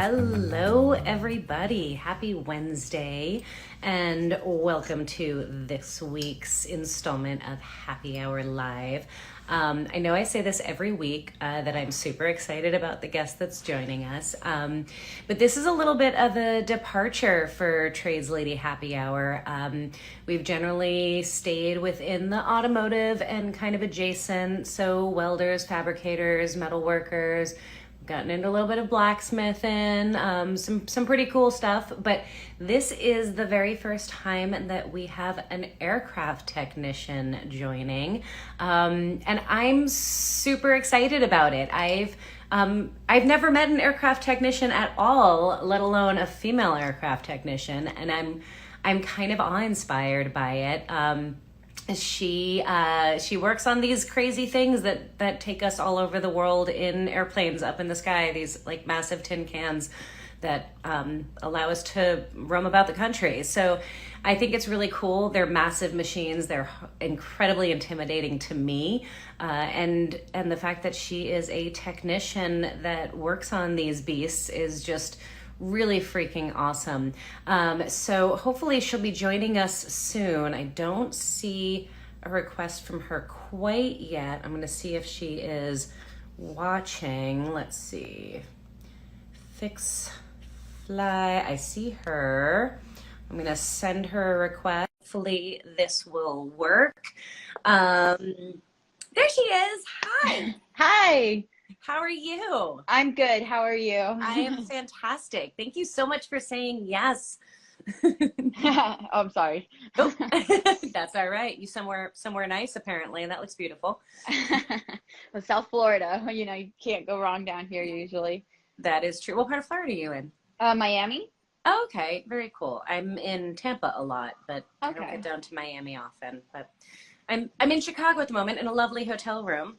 Hello, everybody. Happy Wednesday, and welcome to this week's installment of Happy Hour Live. I know I say this every week that I'm super excited about the guest that's joining us, but this is a little bit of a departure for Trades Lady Happy Hour. We've generally stayed within the automotive and kind of adjacent, so welders, fabricators, metal workers, gotten into a little bit of blacksmithing, some pretty cool stuff, but this is the very first time that we have an aircraft technician joining, and I'm super excited about it. I've never met an aircraft technician at all, let alone a female aircraft technician, and I'm kind of awe-inspired by it. She works on these crazy things that take us all over the world in airplanes up in the sky, these like massive tin cans that allow us to roam about the country. So I think it's really cool. They're massive machines. They're incredibly intimidating to me. And the fact that she is a technician that works on these beasts is just really freaking awesome. So hopefully she'll be joining us soon. I don't see a request from her quite yet. I'm going to see if she is watching. Let's see. Fix Fly. I see her. I'm going to send her a request. Hopefully this will work. There she is. Hi. Hi. How are you? I'm good. How are you? I am fantastic. Thank you so much for saying yes. Oh, I'm sorry. Oh, that's all right. You somewhere nice apparently, and that looks beautiful. Well, South Florida, you can't go wrong down here usually. That is true. What part of Florida are you in? Miami. Oh, okay, very cool. I'm in Tampa a lot, but I don't Okay. get down to Miami often. But I'm in Chicago at the moment in a lovely hotel room.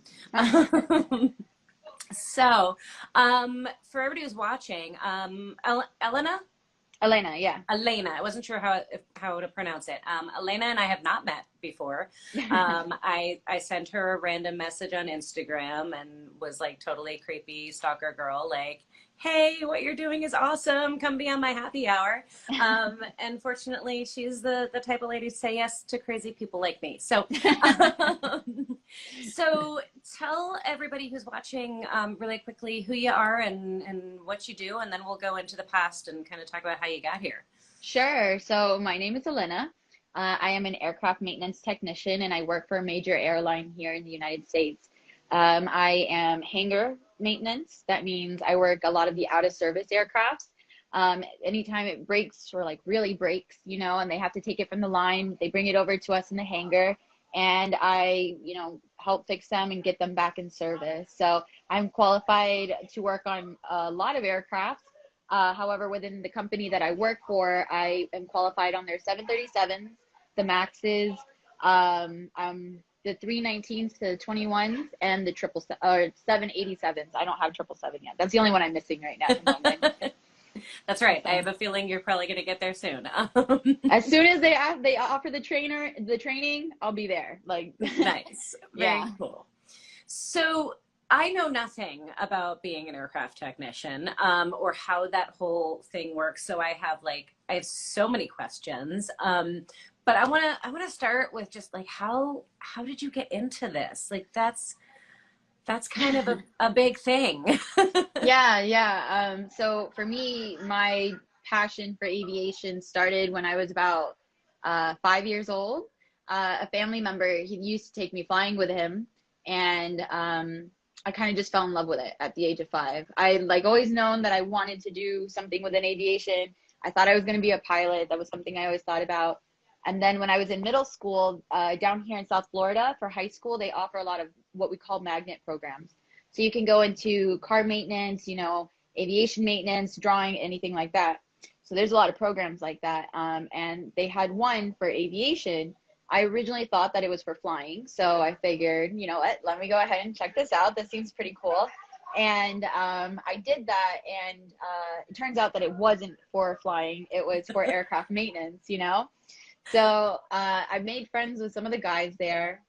So, for everybody who's watching, Elena? Elena, yeah. Elena. I wasn't sure how to pronounce it. Elena and I have not met before. I sent her a random message on Instagram and was like totally creepy stalker girl, like, hey, what you're doing is awesome. Come be on my happy hour. And fortunately, she's the type of lady to say yes to crazy people like me. So, so tell everybody who's watching really quickly who you are and what you do, and then we'll go into the past and kind of talk about how you got here. Sure. So my name is Elena. I am an aircraft maintenance technician, and I work for a major airline here in the United States. I am hangar maintenance. That means I work a lot of the out of service aircrafts. Anytime it breaks or like really breaks, and they have to take it from the line, they bring it over to us in the hangar, and I, help fix them and get them back in service. So I'm qualified to work on a lot of aircraft. However, within the company that I work for, I am qualified on their 737s, the Maxes, the 319s to the 21s, and the 787s. I don't have 777 yet. That's the only one I'm missing right now at the moment. That's right. I have a feeling you're probably going to get there soon. As soon as they offer the training, I'll be there. Like nice. Very cool. So I know nothing about being an aircraft technician, or how that whole thing works. So I have so many questions. But I want to start with just like, how did you get into this? Like that's kind of a big thing. Yeah. So for me, my passion for aviation started when I was about 5 years old. A family member, he used to take me flying with him, and I kind of just fell in love with it at the age of 5. I always known that I wanted to do something within aviation. I thought I was going to be a pilot. That was something I always thought about. And then when I was in middle school, down here in South Florida for high school, they offer a lot of what we call magnet programs. So you can go into car maintenance, aviation maintenance, drawing, anything like that. So there's a lot of programs like that. And they had one for aviation. I originally thought that it was for flying. So I figured, let me go ahead and check this out. This seems pretty cool. And I did that. And it turns out that it wasn't for flying. It was for aircraft maintenance, So I made friends with some of the guys there,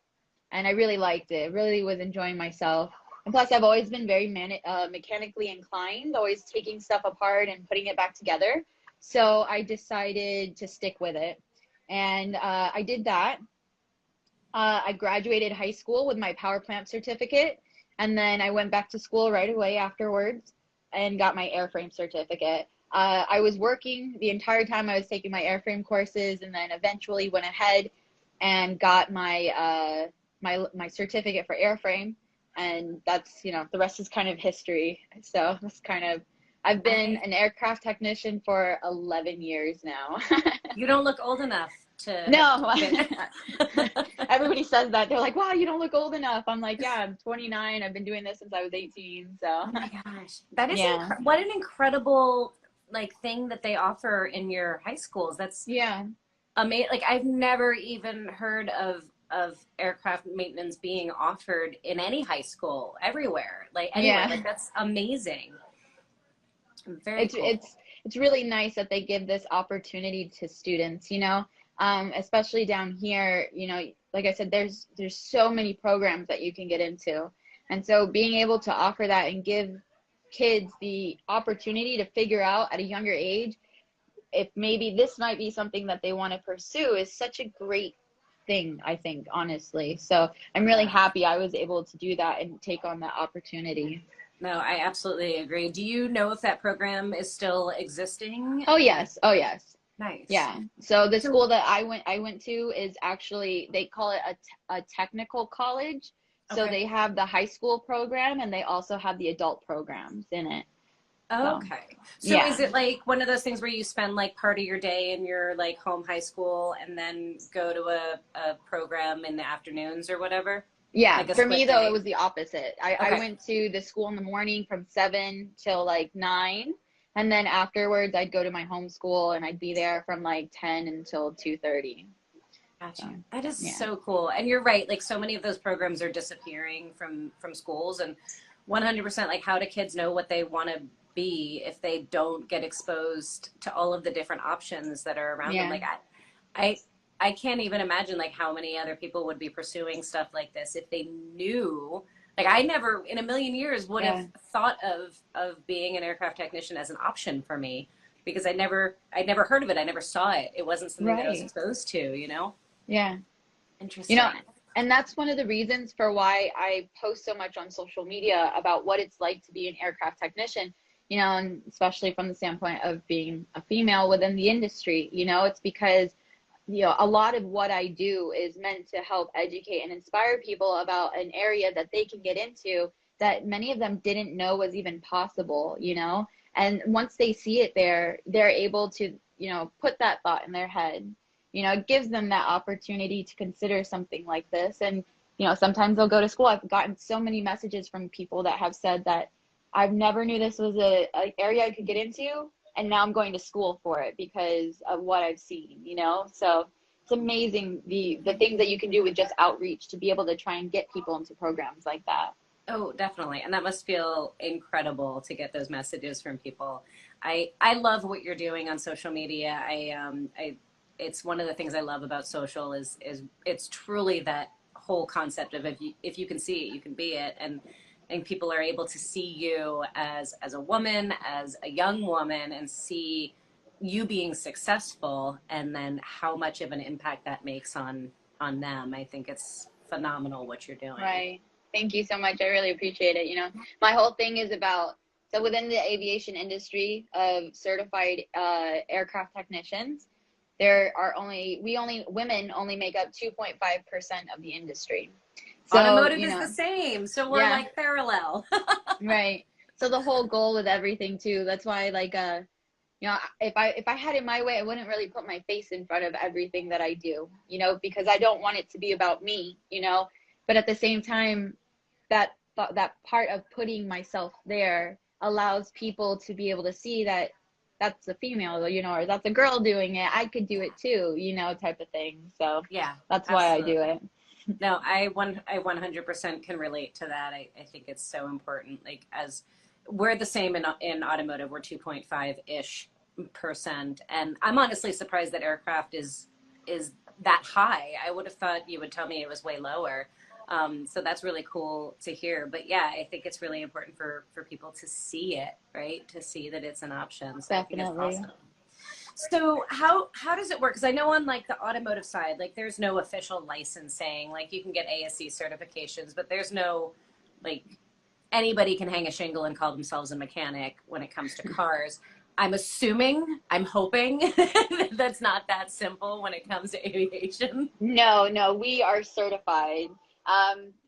and I really liked it. Really was enjoying myself. Plus, I've always been very mechanically inclined, always taking stuff apart and putting it back together. So I decided to stick with it. And I did that. I graduated high school with my power plant certificate. And then I went back to school right away afterwards and got my airframe certificate. I was working the entire time I was taking my airframe courses, and then eventually went ahead and got my certificate for airframe. And that's, the rest is kind of history. So that's kind of, I've been an aircraft technician for 11 years now. You don't look old enough to. No, everybody says that. They're like, wow, you don't look old enough. I'm like, yeah, I'm 29. I've been doing this since I was 18. So, oh my gosh, that is what an incredible thing that they offer in your high schools. That's amazing. Like, I've never even heard of aircraft maintenance being offered in any high school everywhere, anywhere. Like, that's amazing. Very cool. It's really nice that they give this opportunity to students, especially down here. Like I said, there's so many programs that you can get into, and so being able to offer that and give kids the opportunity to figure out at a younger age if maybe this might be something that they want to pursue is such a great thing, I think, honestly. So I'm really happy I was able to do that and take on that opportunity. No, I absolutely agree. Do you know if that program is still existing? Oh, yes. Nice. Yeah. So the school that I went to is actually, they call it a technical college. So they have the high school program, and they also have the adult programs in it. Okay. So is it like one of those things where you spend part of your day in your home high school and then go to a program in the afternoons or whatever? Yeah. For me though, it was the opposite. I went to the school in the morning from 7 till 9. And then afterwards I'd go to my home school, and I'd be there from 10 until 2:30. Gotcha. So, that is so cool. And you're right. So many of those programs are disappearing from schools, and 100% how do kids know what they want to be if they don't get exposed to all of the different options that are around them? I can't even imagine how many other people would be pursuing stuff like this if they knew. I never in a million years would have thought of being an aircraft technician as an option for me, because I'd never heard of it. I never saw it. It wasn't something that I was exposed to, Yeah. Interesting. And that's one of the reasons for why I post so much on social media about what it's like to be an aircraft technician, and especially from the standpoint of being a female within the industry. It's because, a lot of what I do is meant to help educate and inspire people about an area that they can get into that many of them didn't know was even possible, and once they see it there, they're able to, put that thought in their head. It gives them that opportunity to consider something like this. And, sometimes they'll go to school. I've gotten so many messages from people that have said that I've never knew this was a area I could get into, and now I'm going to school for it because of what I've seen, So it's amazing the things that you can do with just outreach to be able to try and get people into programs like that. Oh, definitely. And that must feel incredible to get those messages from people. I love what you're doing on social media. It's one of the things I love about social is it's truly that whole concept of if you can see it, you can be it. And people are able to see you as a woman, as a young woman, and see you being successful, and then how much of an impact that makes on them. I think it's phenomenal what you're doing. Right. Thank you so much. I really appreciate it. My whole thing is about, so within the aviation industry of certified aircraft technicians, women only make up 2.5% of the industy. So, automotive is the same. So we're parallel. Right. So the whole goal with everything too, that's why if I had it my way, I wouldn't really put my face in front of everything that I do, because I don't want it to be about me, but at the same time, that part of putting myself there allows people to be able to see that that's a female, or that's a girl doing it. I could do it too, type of thing. So that's why I do it. No, I 100% can relate to that. I think it's so important. As we're the same in automotive, we're 2.5-ish%. And I'm honestly surprised that aircraft is that high. I would have thought you would tell me it was way lower. So that's really cool to hear. But yeah, I think it's really important for people to see it, right? To see that it's an option. So I think it's Definitely. awesome. So how does it work? Because I know on like the automotive side, like there's no official licensing. Like you can get ASE certifications, but there's no like anybody can hang a shingle and call themselves a mechanic when it comes to cars. I'm assuming, I'm hoping that's not that simple when it comes to aviation. No, no, we are certified.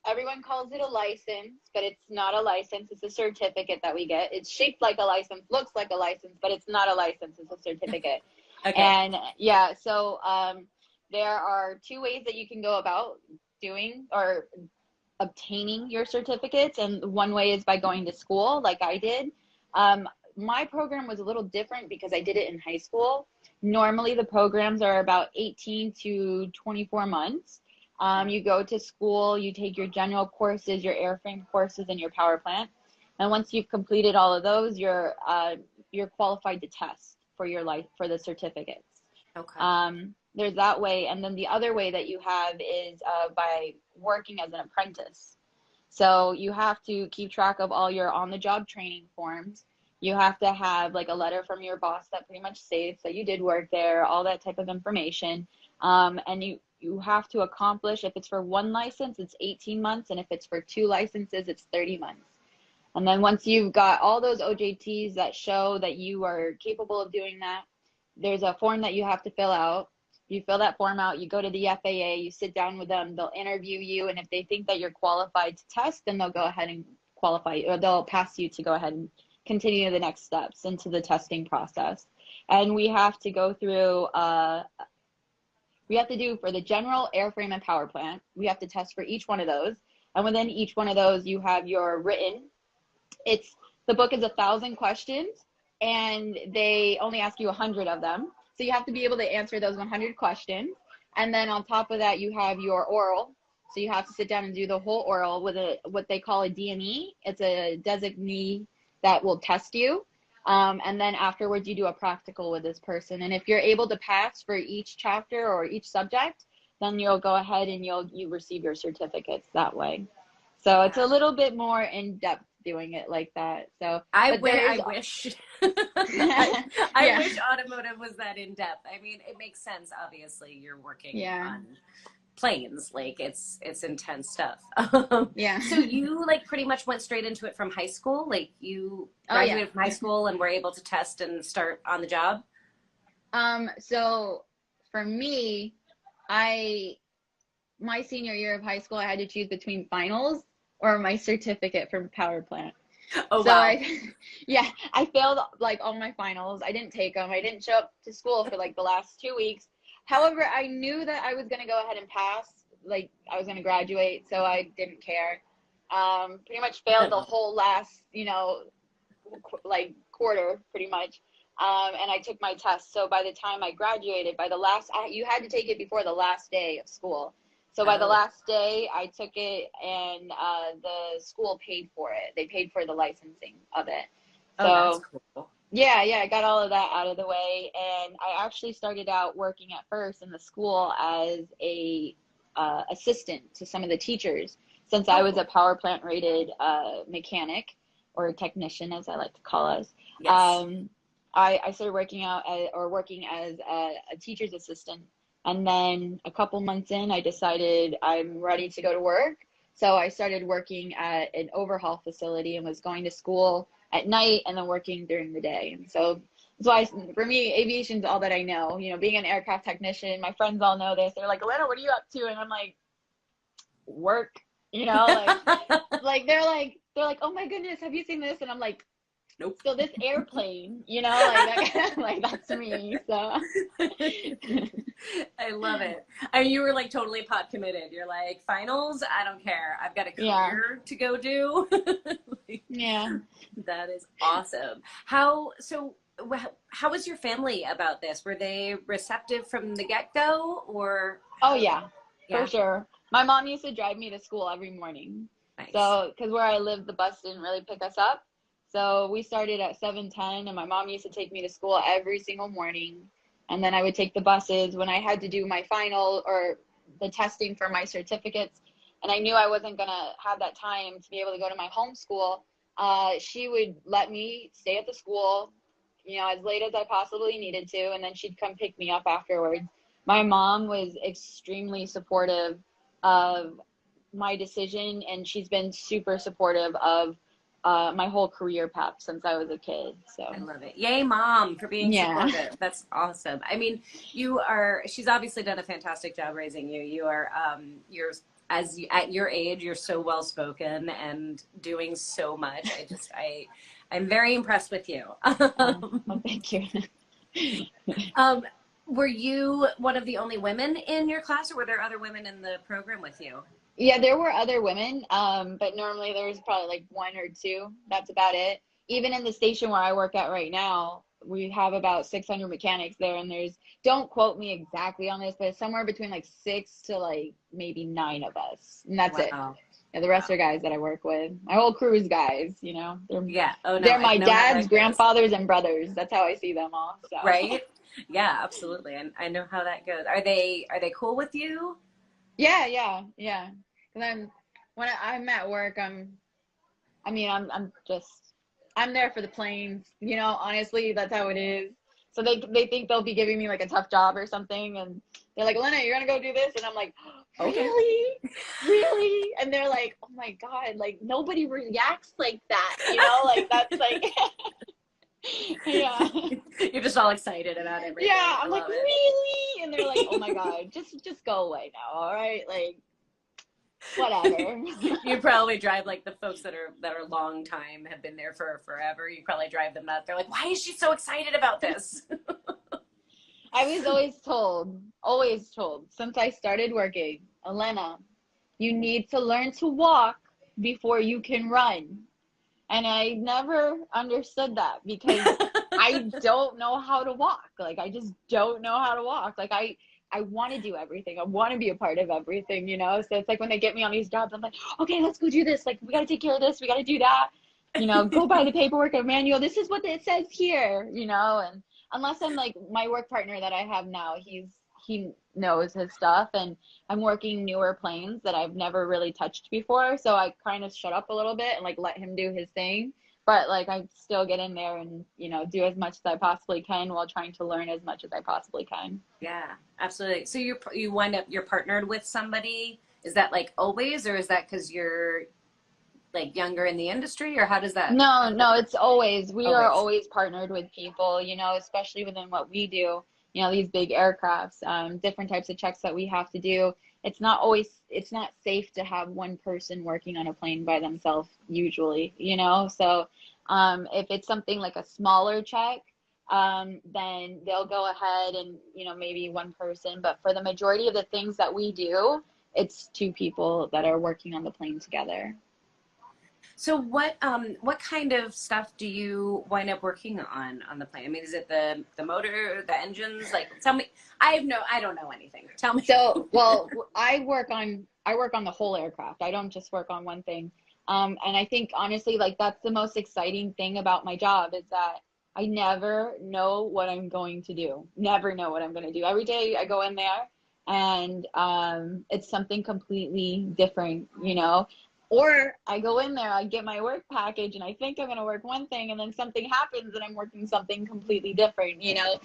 Everyone calls it a license, but it's not a license. It's a certificate that we get. It's shaped like a license, looks like a license, but it's not a license. It's a certificate. Okay. And yeah, so there are two ways that you can go about doing or obtaining your certificates. And one way is by going to school, like I did. My program was a little different because I did it in high school. Normally, the programs are about 18 to 24 months. You go to school, you take your general courses, your airframe courses, and your power plant. And once you've completed all of those, you're qualified to test for your life for the certificates. Okay. There's that way, and then the other way that you have is by working as an apprentice. So you have to keep track of all your on-the-job training forms. You have to have like a letter from your boss that pretty much states that you did work there, all that type of information. And you have to accomplish, if it's for one license, it's 18 months, and if it's for two licenses, it's 30 months. And then once you've got all those OJTs that show that you are capable of doing that, there's a form that you have to fill out. You fill that form out, you go to the FAA, you sit down with them, they'll interview you, and if they think that you're qualified to test, then they'll go ahead and qualify you, or they'll pass you to go ahead and continue the next steps into the testing process. And we have to go through, we have to do for the general airframe and power plant, we have to test for each one of those. And within each one of those, you have your written. The book is 1,000 questions, and they only ask you 100 of them. So you have to be able to answer those 100 questions. And then on top of that, you have your oral. So you have to sit down and do the whole oral with what they call a DME. It's a designee that will test you. And then afterwards, you do a practical with this person. And if you're able to pass for each chapter or each subject, then you'll go ahead and you receive your certificates that way. So it's a little bit more in depth doing it like that. So I wish I yeah, wish automotive was that in depth. I mean, it makes sense. Obviously, you're working yeah, on planes, like it's intense stuff. yeah. So you like pretty much went straight into it from high school. Like you Oh yeah. graduated from high school and were able to test and start on the job. So for me, my senior year of high school, I had to choose between finals or my certificate from power plant. Oh So wow. yeah, I failed like all my finals. I didn't take them. I didn't show up to school for like the last 2 weeks. However, I knew that I was going to go ahead and pass, like I was going to graduate, so I didn't care. Pretty much failed the whole last, like quarter pretty much. And I took my test. So by the time I graduated, you had to take it before the last day of school. So by the Oh, last day, I took it, and the school paid for it. They paid for the licensing of it. oh, that's So cool. yeah, I got all of that out of the way. And I actually started out working at first in the school as a assistant to some of the teachers, since I Oh, was cool. a power plant rated mechanic, or technician, as I like to call us. Yes. I started working as a teacher's assistant. And then a couple months in, I decided I'm ready to go to work. So I started working at an overhaul facility and was going to school at night and then working during the day. And so that's why, for me, aviation's all that I know. Being an aircraft technician, my friends all know this. They're like, Elena, what are you up to? And I'm like, work, they're like, oh my goodness, have you seen this? And I'm like, Nope. so this airplane, like that, like that's me. So I love it. I mean, you were like totally pot committed. You're like, finals, I don't care. I've got a yeah, career to go do. Like, yeah. that is awesome. How was your family about this? Were they receptive from the get-go or Oh how? yeah, for Yeah, sure. My mom used to drive me to school every morning. nice. So, because where I lived, the bus didn't really pick us up. So we started at 7:10, and my mom used to take me to school every single morning. And then I would take the buses when I had to do my final or the testing for my certificates. and I knew I wasn't gonna have that time to be able to go to my home school, she would let me stay at the school, you know, as late as I possibly needed to, and then she'd come pick me up afterwards. My mom was extremely supportive of my decision, and she's been super supportive of my whole career path since I was a kid. So I love it. Yay, mom, for being yeah. supportive. That's awesome. I mean, she's obviously done a fantastic job raising you. You're, at your age, you're so well spoken and doing so much. I'm very impressed with you. Oh, thank you. um, were you one of the only women in your class, or were there other women in the program with you? Yeah, there were other women, but normally there's probably like one or two. That's about it. Even in the station where I work at right now, we have about 600 mechanics there, and don't quote me exactly on this, but it's somewhere between like 6 to like maybe 9 of us, and that's it. Wow. Yeah, the rest are guys that I work with. My whole crew is guys, you know. Yeah. Oh no, They're I my know how dads, that goes. grandfathers, and brothers. That's how I see them all. So Right? Yeah, absolutely. And I know how that goes. Are they cool with you? yeah. Because I'm at work, I'm there for the planes, you know, honestly, that's how it is. So they think they'll be giving me like a tough job or something, and they're like, Elena, you're gonna go do this, and I'm like, Okay. really? Really? And they're like, oh my God, like nobody reacts like that, you know, like that's like yeah. You're just all excited about everything. Yeah, I I'm like, love really? And they're like, oh my God, just go away now, all right? Like whatever. it. You probably drive like the folks that are long time, have been there for forever. You probably drive them nuts. They're like, why is she so excited about this? I was always told since I started working, Elena, you need to learn to walk before you can run. And I never understood that because I don't know how to walk. Like I just don't know how to walk. Like I want to do everything. I want to be a part of everything, you know? So it's like when they get me on these jobs, I'm like, okay, let's go do this. Like we got to take care of this. We got to do that. You know, go buy the paperwork or manual. This is what it says here, you know? And unless I'm like my work partner that I have now, he knows his stuff, and I'm working newer planes that I've never really touched before. So I kind of shut up a little bit and like let him do his thing. But like I still get in there and, you know, do as much as I possibly can while trying to learn as much as I possibly can. Yeah, absolutely. So you're partnered with somebody. Is that like always, or is that because you're like younger in the industry, or No, it's always, we are always? always partnered with people, you know, especially within what we do, you know, these big aircrafts, different types of checks that we have to do. It's not safe to have one person working on a plane by themselves usually, you know? So, if it's something like a smaller check, then they'll go ahead and, you know, maybe one person, but for the majority of the things that we do, it's two people that are working on the plane together. So what kind of stuff do you wind up working on the plane? I mean, is it the motor, the engines? Like, tell me. I don't know anything. Tell me. So, well, I work on the whole aircraft. I don't just work on one thing. And I think honestly, like that's the most exciting thing about my job is that I never know what I'm going to do. Never know what I'm going to do. Every day I go in there and it's something completely different, you know. Or I go in there, I get my work package, and I think I'm going to work one thing, and then something happens, and I'm working something completely different, you know.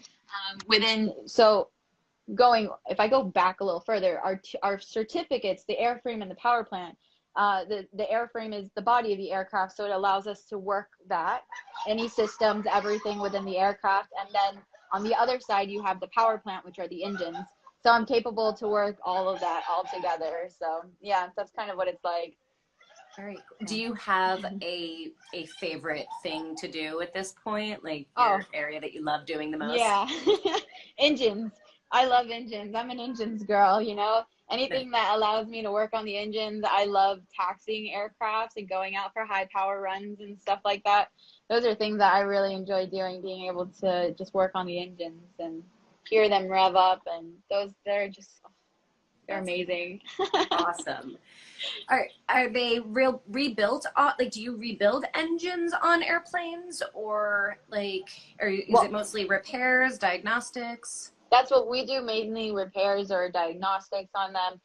If I go back a little further, our certificates, the airframe and the power plant, the airframe is the body of the aircraft, so it allows us to work that, any systems, everything within the aircraft, and then on the other side you have the power plant, which are the engines. So I'm capable to work all of that all together. So yeah, that's kind of what it's like. Very cool. Do you have a favorite thing to do at this point? Like Oh, your area that you love doing the most? yeah. Engines. I love engines. I'm an engines girl, you know. Anything that allows me to work on the engines. I love taxiing aircrafts and going out for high power runs and stuff like that. Those are things that I really enjoy doing, being able to just work on the engines and hear them rev up, and they're That's amazing. awesome. Are they rebuilt? Like, do you rebuild engines on airplanes, or like, is it Well, mostly repairs, diagnostics? that's what we do, mainly repairs or diagnostics on them.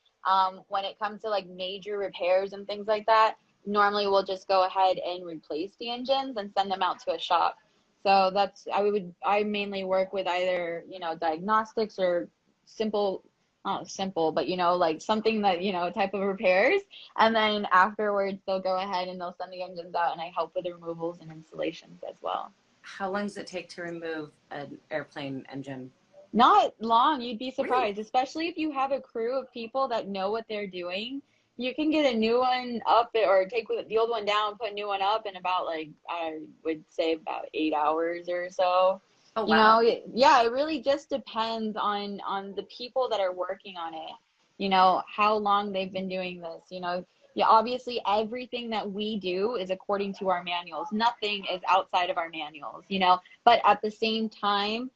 When it comes to like major repairs and things like that, normally we'll just go ahead and replace the engines and send them out to a shop. So I mainly work with either, diagnostics or simple, not simple, but like something that, type of repairs. And then afterwards they'll go ahead and they'll send the engines out and I help with the removals and installations as well. How long does it take to remove an airplane engine? Not long, you'd be surprised, Really? especially if you have a crew of people that know what they're doing. You can get a new one up or take the old one down, put a new one up in about like, I would say about 8 hours or so. Oh, wow. Yeah, it really just depends on the people that are working on it. How long they've been doing this. Yeah, obviously everything that we do is according to our manuals. Nothing is outside of our manuals, but at the same time,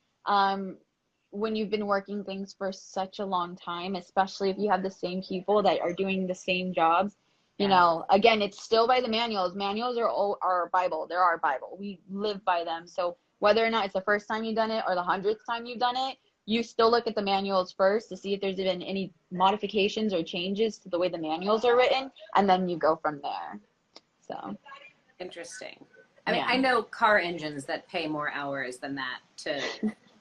when you've been working things for such a long time, especially if you have the same people that are doing the same jobs, Yeah. again, it's still by the manuals. Manuals are our Bible. They're our Bible. We live by them. So whether or not it's the first time you've done it or the 100th time you've done it, you still look at the manuals first to see if there's been any modifications or changes to the way the manuals are written, and then you go from there. So Interesting. I mean, yeah. I know car engines that pay more hours than that to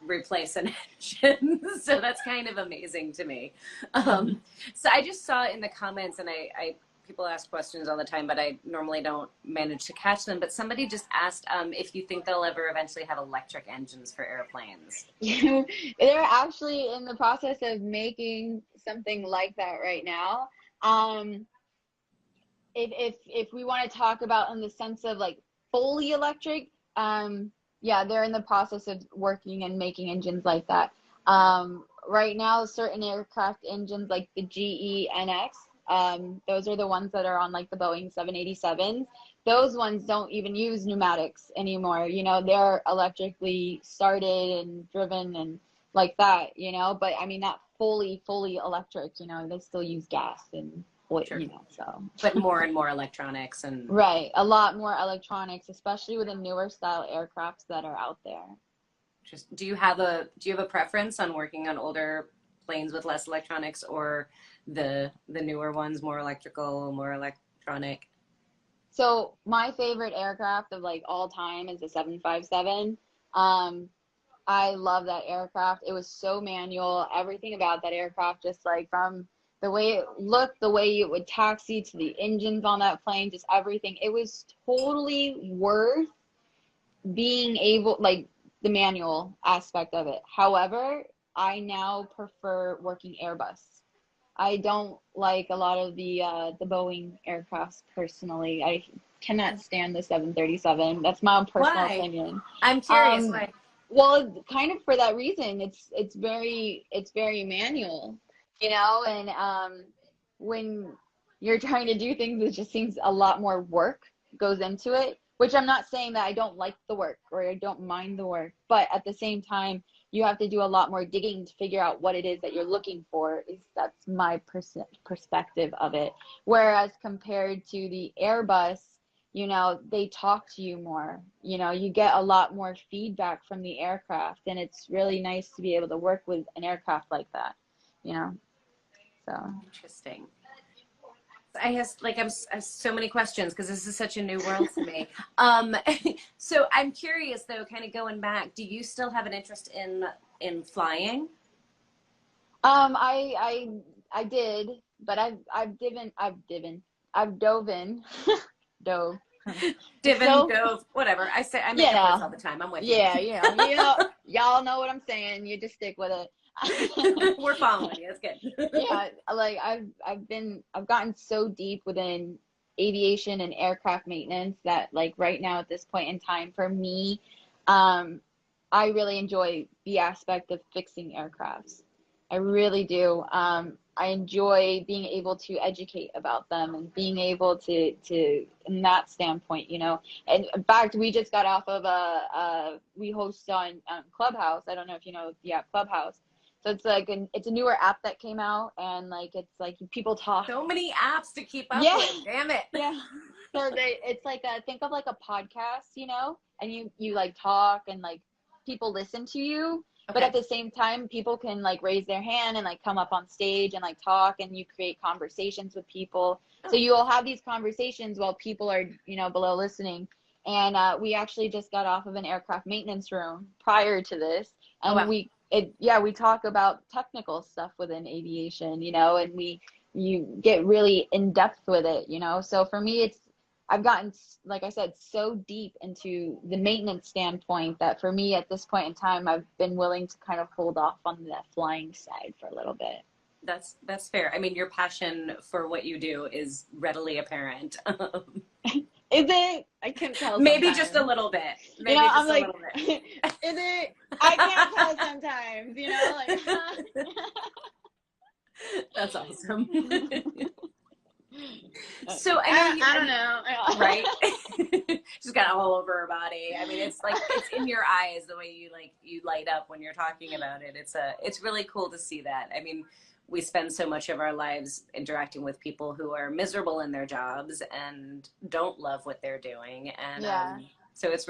replace an engine. So that's kind of amazing to me. So I just saw in the comments, and I people ask questions all the time, but I normally don't manage to catch them. But somebody just asked if you think they'll ever eventually have electric engines for airplanes. They're actually in the process of making something like that right now. If we want to talk about in the sense of like fully electric, yeah, they're in the process of working and making engines like that. Right now, certain aircraft engines like the GE NX, those are the ones that are on like the Boeing 787s. Those ones don't even use pneumatics anymore. They're electrically started and driven and like that, but I mean, not fully electric, they still use gas and what, Sure. so. But more and more electronics and Right, a lot more electronics, especially with the newer style aircrafts that are out there. just do you have a preference on working on older planes with less electronics or the newer ones, more electrical, more electronic? So my favorite aircraft of like all time is the 757. I love that aircraft. It was so manual. Everything about that aircraft, just like from the way it looked, the way it would taxi to the engines on that plane, just everything. It was totally worth being able, like the manual aspect of it. However, I now prefer working Airbus. I don't like a lot of the Boeing aircrafts personally. I cannot stand the 737. That's my own personal Why? opinion. I'm curious why. Well, kind of for that reason. It's very manual, and when you're trying to do things, it just seems a lot more work goes into it, which I'm not saying that I don't like the work or I don't mind the work, but at the same time, you have to do a lot more digging to figure out what it is that you're looking for. That's my perspective of it. Whereas compared to the Airbus, they talk to you more. You get a lot more feedback from the aircraft, and it's really nice to be able to work with an aircraft like that. So Interesting. I have so many questions because this is such a new world to me. So I'm curious though, kind of going back, do you still have an interest in flying? I did, but I've dove in, dove. Divin, So dove, whatever. I make up words yeah, all the time. I'm with you. yeah, y'all know what I'm saying. You just stick with it. We're following you. That's good. Yeah, like I've gotten so deep within aviation and aircraft maintenance that like right now at this point in time for me, I really enjoy the aspect of fixing aircrafts. I really do. I enjoy being able to educate about them and being able to in that standpoint, And in fact, we just got off of we host on Clubhouse. I don't know if you know the app Clubhouse. So it's like it's a newer app that came out, and like it's like people talk. So many apps to keep up Yeah, with. Damn it. yeah. So it's like think of like a podcast, and you like talk and like people listen to you. But at Okay. the same time, people can like raise their hand and like come up on stage and like talk, and you create conversations with people. So Oh, you will have these conversations while people are, below listening. And we actually just got off of an aircraft maintenance room prior to this, oh and wow. we talk about technical stuff within aviation, and you get really in depth with it. So for me, I've gotten, like I said, so deep into the maintenance standpoint that for me at this point in time, I've been willing to kind of hold off on the flying side for a little bit. That's fair. I mean, your passion for what you do is readily apparent. Is it? I can tell Maybe just a sometimes. little bit. Maybe I'm just a like, little bit. is it? I can't tell sometimes, like. That's awesome. So I know I don't know. right? She's got it all over her body. I mean, it's like it's in your eyes the way you light up when you're talking about it. It's really cool to see that. I mean, we spend so much of our lives interacting with people who are miserable in their jobs and don't love what they're doing, and Yeah, so it's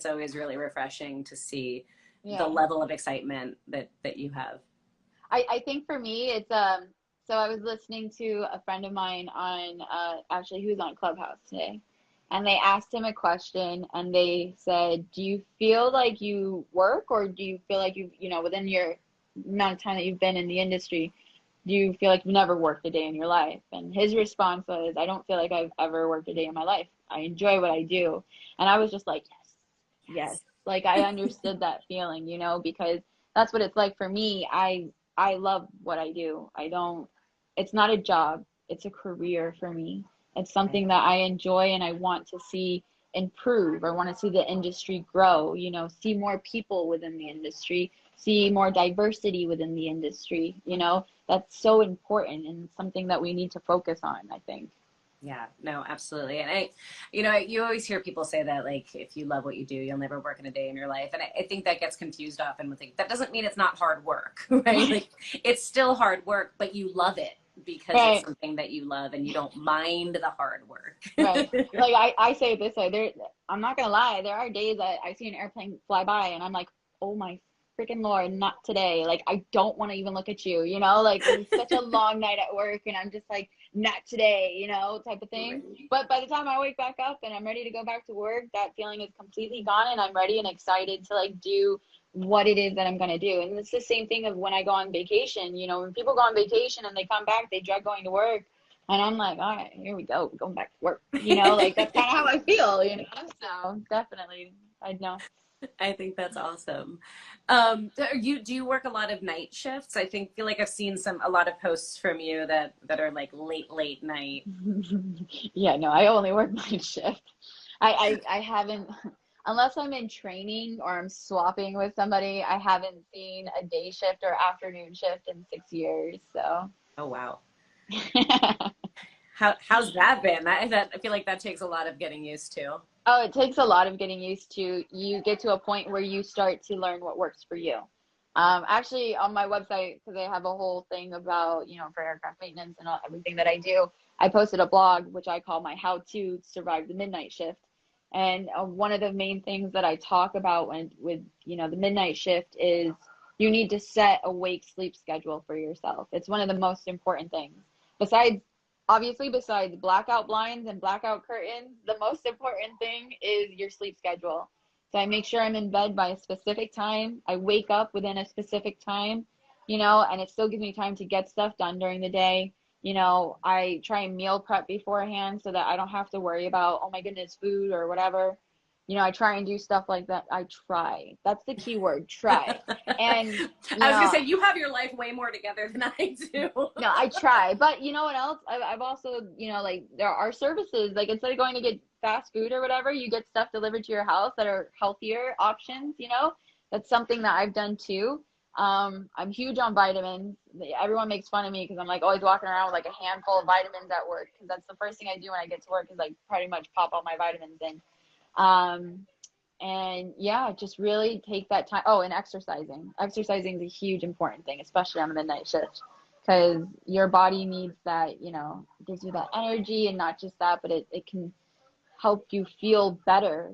always really refreshing to see the yeah. level of excitement that you have. I think for me, so I was listening to a friend of mine on, actually, he was on Clubhouse today, and they asked him a question, and they said, do you feel like you work, or do you feel like within your amount of time that you've been in the industry, do you feel like you've never worked a day in your life? And his response was, I don't feel like I've ever worked a day in my life. I enjoy what I do. And I was just like, yes, yes. Yes. Like I understood that feeling, because that's what it's like for me. I love what I do. I don't, it's not a job, it's a career for me. It's something that I enjoy and I want to see improve. I want to see the industry grow, see more people within the industry, see more diversity within the industry. That's so important and something that we need to focus on, I think. Yeah, no, absolutely. And you always hear people say that, like, if you love what you do, you'll never work in a day in your life. And I think that gets confused often with, like, that doesn't mean it's not hard work, right? Like, it's still hard work, but you love it because it's Right, something that you love and you don't mind the hard work. right. Like I say it this way, I'm not gonna lie, there are days that I see an airplane fly by and I'm like, oh my freaking Lord, not today. Like I don't want to even look at you, like it was such a long night at work and I'm just like, not today, type of thing. Right. But by the time I wake back up and I'm ready to go back to work, that feeling is completely gone and I'm ready and excited to like do what it is that I'm gonna do. And it's the same thing of when I go on vacation. When people go on vacation and they come back, they dread going to work. And I'm like, all right, here we go, going back to work. Like that's kind of how I feel, So definitely, I know. I think that's awesome. Do you work a lot of night shifts? Feel like I've seen a lot of posts from you that are like late night. Yeah, no, I only work night shift. I haven't, unless I'm in training or I'm swapping with somebody, I haven't seen a day shift or afternoon shift in 6 years. So, Oh wow. How's that been? I feel like that takes a lot of getting used to. oh, it takes a lot of getting used to. You get to a point where you start to learn what works for you. Actually, on my website, because I have a whole thing about, for aircraft maintenance and everything that I do, I posted a blog, which I call my How to Survive the Midnight Shift. And one of the main things that I talk about with, the midnight shift is you need to set a wake sleep schedule for yourself. It's one of the most important things. Besides, obviously, besides blackout blinds and blackout curtains, the most important thing is your sleep schedule. So I make sure I'm in bed by a specific time. I wake up within a specific time, and it still gives me time to get stuff done during the day. I try and meal prep beforehand so that I don't have to worry about, oh my goodness, food or whatever. I try and do stuff like that. I try. That's the key word, try. And, I was gonna say you have your life way more together than I do. no, I try. But you know what else? I've also, like there are services, like instead of going to get fast food or whatever, you get stuff delivered to your house that are healthier options. That's something that I've done too. I'm huge on vitamins. Everyone makes fun of me because I'm like always walking around with like a handful of vitamins at work because that's the first thing I do when I get to work is like pretty much pop all my vitamins in. Um, and yeah, just really take that time. Oh, and exercising. Exercising is a huge important thing, especially on the midnight shift, because your body needs that, it gives you that energy and not just that, but it can help you feel better.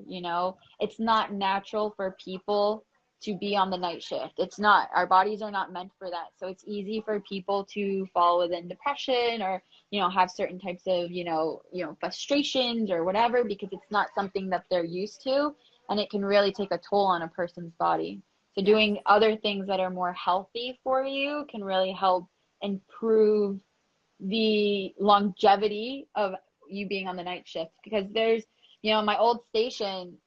It's not natural for people to be on the night shift. It's not, our bodies are not meant for that. So it's easy for people to fall within depression or, have certain types of, frustrations or whatever, because it's not something that they're used to. And it can really take a toll on a person's body. So Yeah. doing other things that are more healthy for you can really help improve the longevity of you being on the night shift. Because there's, my old station,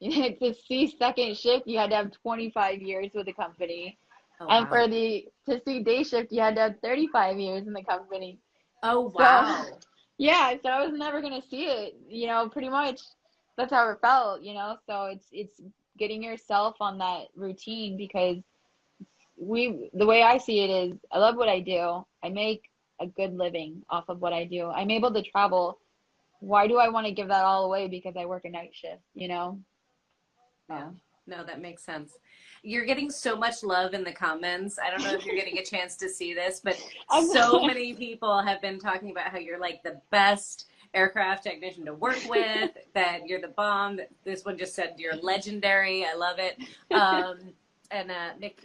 to see second shift, you had to have 25 years with the company. Oh, And wow. to see day shift, you had to have 35 years in the company. Oh, So, wow. yeah, so I was never gonna see it, pretty much that's how it felt, So it's getting yourself on that routine, because the way I see it is, I love what I do. I make a good living off of what I do. I'm able to travel. Why do I want to give that all away because I work a night shift? Yeah. No, that makes sense. You're getting so much love in the comments. I don't know if you're getting a chance to see this, but so many people have been talking about how you're like the best aircraft technician to work with, that you're the bomb. This one just said you're legendary. I love it. And Nick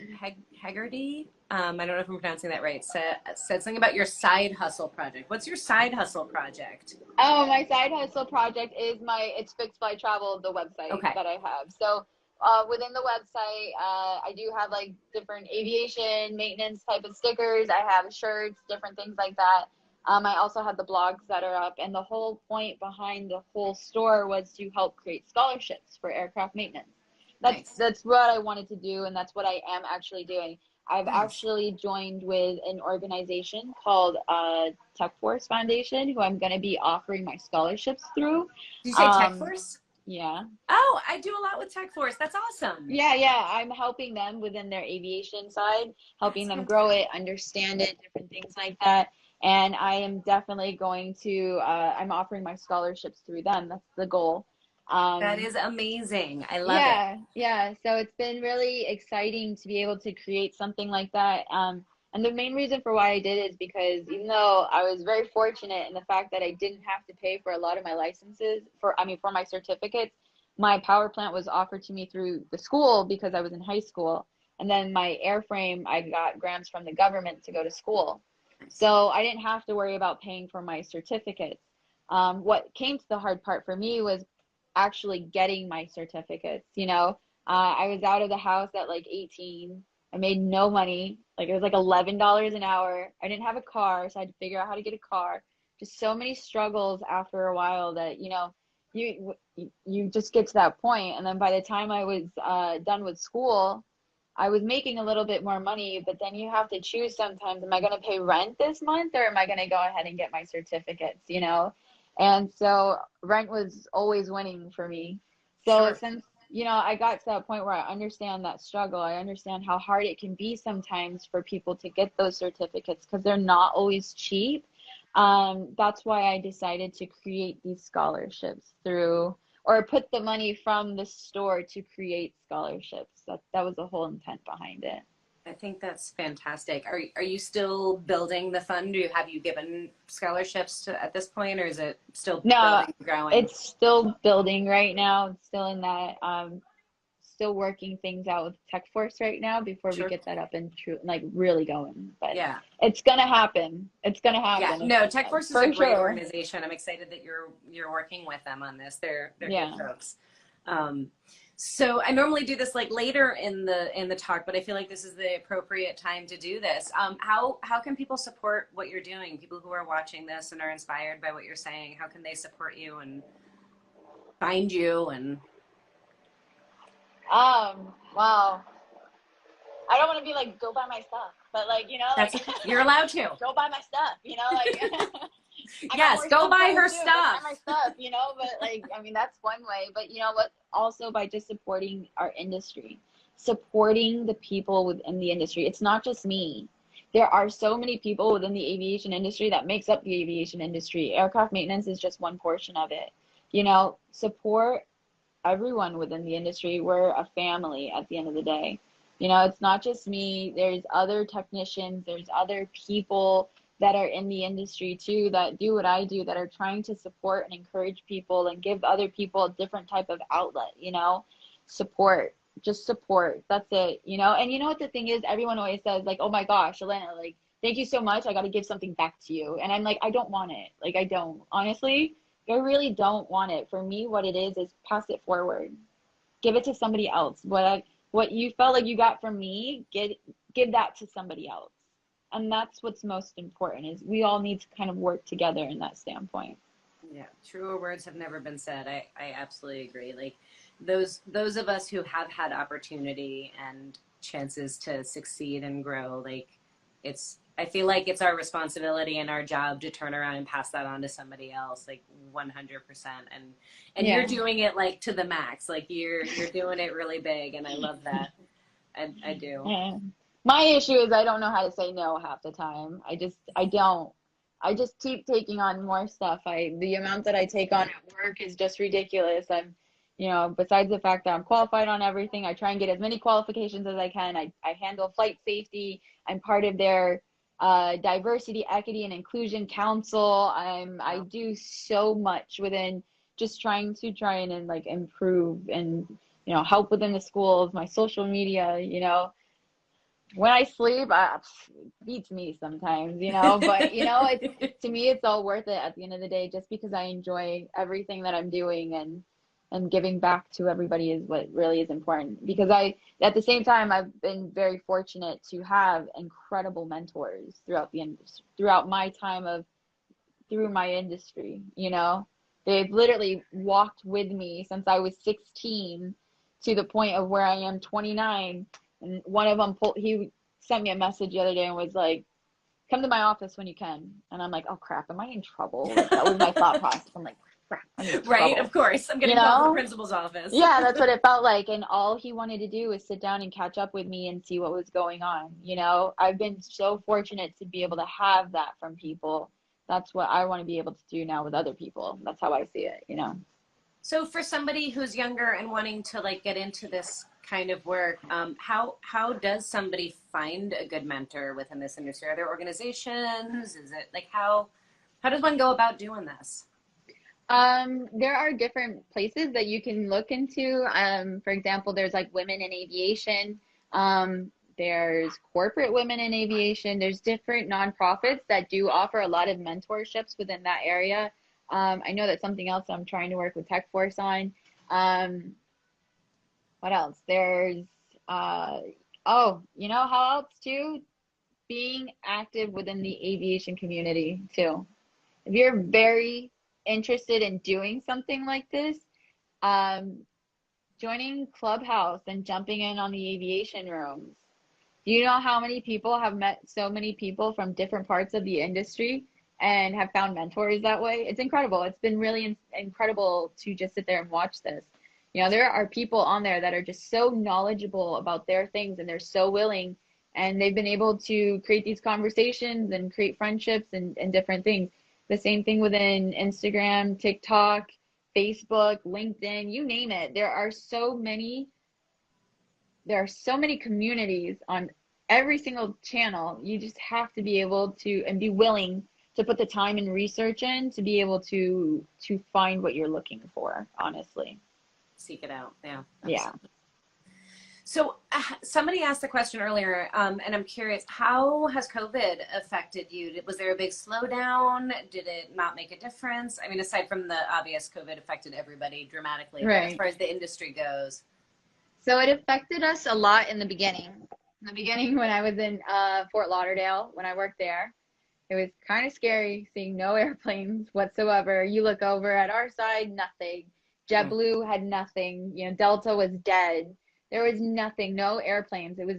Haggerty, I don't know if I'm pronouncing that right, said something about your side hustle project. What's your side hustle project? Oh, my side hustle project is it's Fixed Fly Travel, the website Okay. that I have. So within the website, I do have like different aviation maintenance type of stickers. I have shirts, different things like that. I also have the blogs that are up, and the whole point behind the whole store was to help create scholarships for aircraft maintenance. That's what I wanted to do, and that's what I am actually doing. I've actually joined with an organization called Tech Force Foundation, who I'm going to be offering my scholarships through. Did you say Tech Force? Yeah. Oh, I do a lot with Tech Force. That's awesome. Yeah. I'm helping them within their aviation side, helping them grow it, understand it, different things like that. And I am definitely going to, I'm offering my scholarships through them. That's the goal. That is amazing. I love it. Yeah. So it's been really exciting to be able to create something like that. And the main reason for why I did it is because even though I was very fortunate in the fact that I didn't have to pay for a lot of my licenses for my certificates, my power plant was offered to me through the school because I was in high school. And then my airframe, I got grants from the government to go to school. So I didn't have to worry about paying for my certificates. What came to the hard part for me was actually getting my certificates. I was out of the house at like 18. I made no money. Like, it was like $11 an hour. I didn't have a car, so I had to figure out how to get a car. Just so many struggles after a while that, you just get to that point. And then by the time I was done with school, I was making a little bit more money, but then you have to choose sometimes, am I going to pay rent this month, or am I going to go ahead and get my certificates? And so rent was always winning for me. So Sure. since, I got to that point where I understand that struggle, I understand how hard it can be sometimes for people to get those certificates because they're not always cheap. That's why I decided to create these scholarships or put the money from the store to create scholarships. That was the whole intent behind it. I think that's fantastic. Are you still building the fund? Have you given scholarships at this point, or is it still No, building and growing? it's still building right now. It's still in that, still working things out with Tech Force right now before we Sure. get that up and true, like really going. But Yeah. it's gonna happen. It's gonna happen. Yeah. No, Tech Force is For a great sure. organization. I'm excited that you're working with them on this. They're Yeah. good folks. So I normally do this like later in the talk, but I feel like this is the appropriate time to do this. How can people support what you're doing? People who are watching this and are inspired by what you're saying, how can they support you and find you? And Wow. I don't want to be like, go buy my stuff, but like, that's you're allowed to. go buy my stuff, like. Yes, go buy her stuff. Buy my stuff, but like, I mean, that's one way. But you know what? Also, by just supporting our industry, supporting the people within the industry. It's not just me. There are so many people within the aviation industry that makes up the aviation industry. Aircraft maintenance is just one portion of it. Support everyone within the industry. We're a family at the end of the day. It's not just me. There's other technicians. There's other people that are in the industry too, that do what I do, that are trying to support and encourage people and give other people a different type of outlet, support. just support. That's it, you know? And you know what the thing is? Everyone always says, like, oh my gosh, Elena, like, thank you so much. I got to give something back to you. And I'm like, I don't want it. Like, I don't. Honestly, I really don't want it. For me, what it is pass it forward. Give it to somebody else. What you felt like you got from me, give that to somebody else. And that's what's most important is we all need to kind of work together in that standpoint. Yeah, truer words have never been said. I absolutely agree. Like those of us who have had opportunity and chances to succeed and grow, like I feel like it's our responsibility and our job to turn around and pass that on to somebody else, like 100%. And you're Yeah. doing it like to the max. Like you're doing it really big, and I love that. I do. Yeah. My issue is I don't know how to say no half the time. I don't. I just keep taking on more stuff. The amount that I take on at work is just ridiculous. Besides the fact that I'm qualified on everything, I try and get as many qualifications as I can. I handle flight safety. I'm part of their diversity, equity, and inclusion council. I do so much within just try and like improve and help within the schools, my social media, when I sleep, beats me sometimes, but it's to me, it's all worth it at the end of the day, just because I enjoy everything that I'm doing and giving back to everybody is what really is important. Because at the same time, I've been very fortunate to have incredible mentors throughout my time through my industry, they've literally walked with me since I was 16 to the point of where I am 29. And one of them he sent me a message the other day and was like, come to my office when you can. And I'm like, oh crap, am I in trouble? Like, that was my thought process. I'm like, crap, I'm in trouble. Right, of course. I'm getting called to the principal's office. Yeah, that's what it felt like. And all he wanted to do was sit down and catch up with me and see what was going on. I've been so fortunate to be able to have that from people. That's what I want to be able to do now with other people. That's how I see it, So for somebody who's younger and wanting to like get into this kind of work, how does somebody find a good mentor within this industry? Are there organizations? Is it like how does one go about doing this? There are different places that you can look into. For example, there's like Women in Aviation. There's Corporate Women in Aviation. There's different nonprofits that do offer a lot of mentorships within that area. I know that's something else I'm trying to work with Tech Force on. What else? There's, how else too? Being active within the aviation community too. If you're very interested in doing something like this, joining Clubhouse and jumping in on the aviation rooms. Do you know how many people have met so many people from different parts of the industry and have found mentors that way? It's incredible. It's been really incredible to just sit there and watch this. There are people on there that are just so knowledgeable about their things and they're so willing, and they've been able to create these conversations and create friendships and different things. The same thing within Instagram, TikTok, Facebook, LinkedIn, you name it. There are so many communities on every single channel. You just have to be able to and be willing to put the time and research in to be able to find what you're looking for, honestly. Seek it out. Yeah. Yeah. So somebody asked the question earlier, and I'm curious, how has COVID affected you? Was there a big slowdown? Did it not make a difference? I mean, aside from the obvious, COVID affected everybody dramatically, right. But as far as the industry goes. So it affected us a lot in the beginning. When I was in Fort Lauderdale, when I worked there, it was kind of scary seeing no airplanes whatsoever. You look over at our side, nothing. JetBlue had nothing. Delta was dead. There was nothing, no airplanes. It was